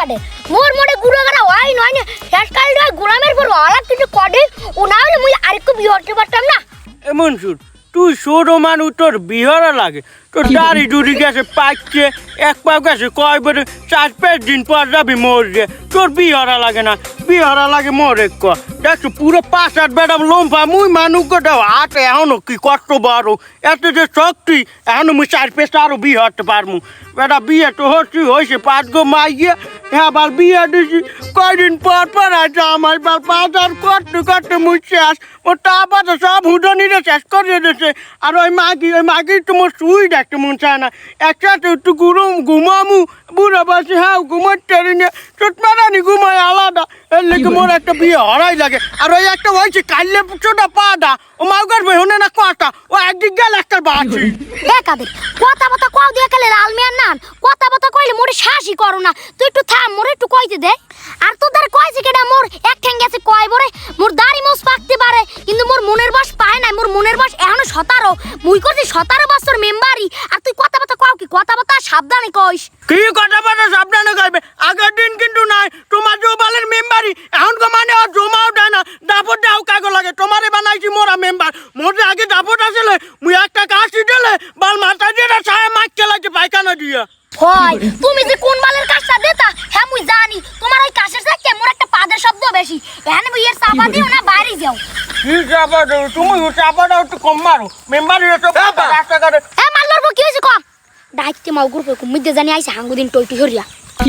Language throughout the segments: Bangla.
কাটে মোর মোড়ে গুড়ো গাড়া হয় নয় না শেষকাল গোলামের পর আলাপ কিছু কটে ও না হলে মুই আরেকটু বিয়ে হতে পারতাম না এমন শুন তুই ছোট মানুষ তোর বিহারা লাগে তোর দাড়ি ডুড়ি গেছে পাকছে এক পা গেছে কয় বেড়ে 4-5 দিন পর যাবি মরে তোর বিহারা লাগে না বিহারা লাগে মরে দেখছো পুরো 5-8 বেড়া লম্বা মুই মানুষ গোটা হাতে এখনো কি কষ্ট বড় এত যে শক্তি এখনো মুই 4-5 আরো বিয়ে হতে পারবো বেটা বিয়ে তো হয়েছে 5 গো মাইয়ে হ্যাঁ বার বিয়ে দিছি কয়দিন পর পর আছে আমার বার 5 আর করতে মুই শেষ ও তারপর সব হুডনিরে শেষ করে দিয়েছে আর ওই মাগি তোমার শুই দেখতে মন চায় না একসাথে একটু ঘুমামু বুড়া বাসি হ্যাঁ ঘুমাতে না চোট মারানি ঘুমায় আলাদা এর লেগে মোর একটা বিয়ে হরাই লাগে আর ওই একটা হয়েছে কাল্লে ছোটা পাটা ও মাউ করবে হনে না কথা ও একদিক গেল একটা বাসি কাদের কথা কও দিয়ে গেলে লাল মিয়ার নান কথা কইলে মোরে শাসি করো না তুই একটু থাম মোরে একটু কইতে দে আর তোদের কইছে কেডা মোর এক ঠ্যাং গেছে কয় বরে মোর দাড়ি মোস পাকতে পারে কিন্তু মোর মনের বাস পায় না মোর মনের বাস এখনো 17 মুই করছি 17 বছর মেম্বারই আর তুই কথা কও কি কথা সাবধানে কইস কি কথা সাবধানে কইবে আগের দিন কিন্তু নাই তোমার জোবালের মেম্বারই এখন কো মানে আর জমাও দেয় না দাপট দাও কাগো লাগে তোমারে বানাইছি মোরা মেম্বার মোর আগে দাপট আসলে মুই একটা কাশি দিলে বাল মাথা দিয়ে ছায়া মাছ চালাইছে পায়খানা দিয়া হয় তুমি যে কোন মালের কাজটা দেতা হ্যাঁ মুই জানি তোমার ওই কাশের সাথে মোর একটা পাদের শব্দ বেশি এখানে মুই এর চাপা দিও না বাইরে যাও কি চাপা দাও তুমি চাপা দাও একটু কম মারো মেম্বারই তো রাস্তা করে মারলর কি হইছে কম ডাইতে মাউ গ্রুপে কুমিতে জানি আইছে হাঙ্গুদিন টইটি হরিয়া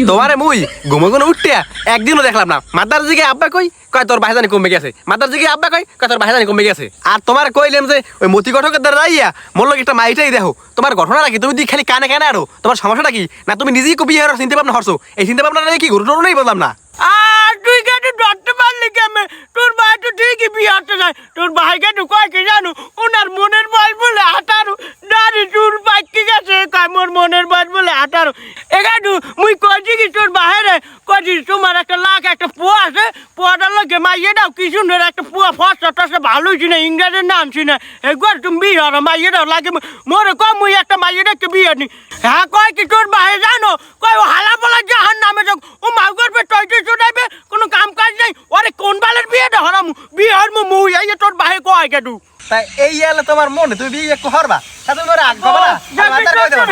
তোমারে মুই ঘুমগুন উঠটিয়া একদিনও দেখলাম না মাদার জিগে আব্বা কই কয় তোর ভাইজানি কমে গেছে মাদার জিগে আব্বা কই তোর ভাইজানি কমে গেছে আর তোমার কইলাম যে ওই মতি ঘটকের দ্বারা যাইয়া মোর লগে একটা মাইটাই দেখো তোমার ঘটনা নাকি তুমি দি খালি কানে কানে আরো তোমার সমস্যাটা কি না তুমি নিজেই কবি আর চিন্তা ভাবনা হরছো এই চিন্তা ভাবনা কি ঘটনা নেই বললাম না আর তুই কেন ধরতে পারলি কেমন তোর ভাই তো ঠিকই বিয়ে হতে যায় তোর ভাইকে তো কয় কি জানো ওনার মনের বয়স বলে 18 দাড়ি চুল পাকি গেছে কয় মোর মনের বয়স বলে 18 এখানে মুই কইছি কি তোর বাইরে কইছি তোমার একটা লাখ একটা পোয়া আছে পোয়াটার লগে মাইয়ে দাও কি সুন্দর একটা পোয়া ফসটা ভালোই ছিল ইংরেজের নাম ছিল একবার তুমি বিয়ে হলো মাইয়ে দাও লাগে মোরে কম মুই একটা মাইয়ে দেখতে বিয়ে নি হ্যাঁ কয় কি তোর বাইরে জানো কয় ও হালা বলা জাহান নামে যাও ও মাউ করবে টয়টে চড়াইবে কোনো কাম কাজ নাই ওরে কোন বালের বিয়েটা হরামু বিয়ে হরমু মুই এই তোর বাইরে কয় কেটু তাই এই এলে তোমার মনে তুমি বিয়ে একটু হরবা তা তুমি ওরে আগ বাবা না মাদার কই দেব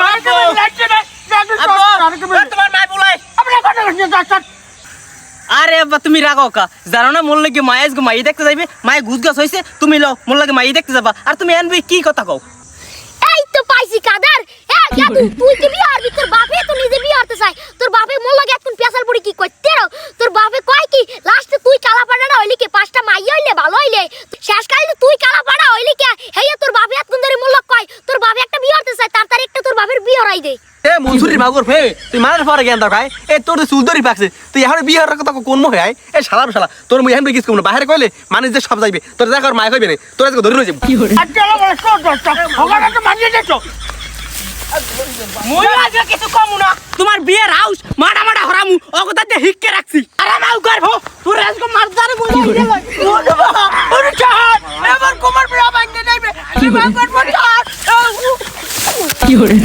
তোমার মাই বলাই আপনি কথা বলছেন আরে আব্বা তুমি রাগো কা জানো না মোর লাগে মায়েস গো মাই দেখতে যাইবে মায়ে গুজ গাছ হইছে তুমি লও মোর লাগে মাই দেখতে যাবা আর তুমি এনবি কি কথা কও এই তো পাইছি কাদার হ্যাঁ জাদু তুই কি বিয়ে হরবি তোর বাপে তো নিজে বিয়ে হতে চাই তোর বাপে মোর লাগে এখন পেশাল পড়ি কি কইতে রো তোর বাপে কয় কি লাস্টে তুই কালা পাড়া না হইলি কি 5টা মাই হইলে ভালো হইলে শেষকালে তুই কালা পাড়া হইলি কি হেয়া তোর বাপে এখন ধরে মোর লগ কয় তোর বাপে একটা বিয়ে হতে চাই তার একটা তোর বাপের বিয়ে হরাই দে এ মনসুরি মাগুর ফে তুই মারার পরে জ্ঞান দাও খাই এ তোর সুন্দরী পাকছে তুই এখন বিয়ে হওয়ার কথা কোন মুখে আয় এ শালা তোর মুই এখন কিছু না বাইরে কইলে মানুষ যে সব যাইবে তোর দেখা আর মায় কইবে না তোর আজকে ধরে যাবো আচ্ছা বলে ওখানে তো মারিয়ে দিছো মই আগে কিছু কমু না তোমার বিয়ের হাউস মাডা হরামু অগতা দিয়ে হিককে রাখছি আর আমাও করব তোর আজকে মারদারে বলে গেল ওরে চার এবার কুমার বিয়া ভাঙতে যাইবে কি করব চার কি হরে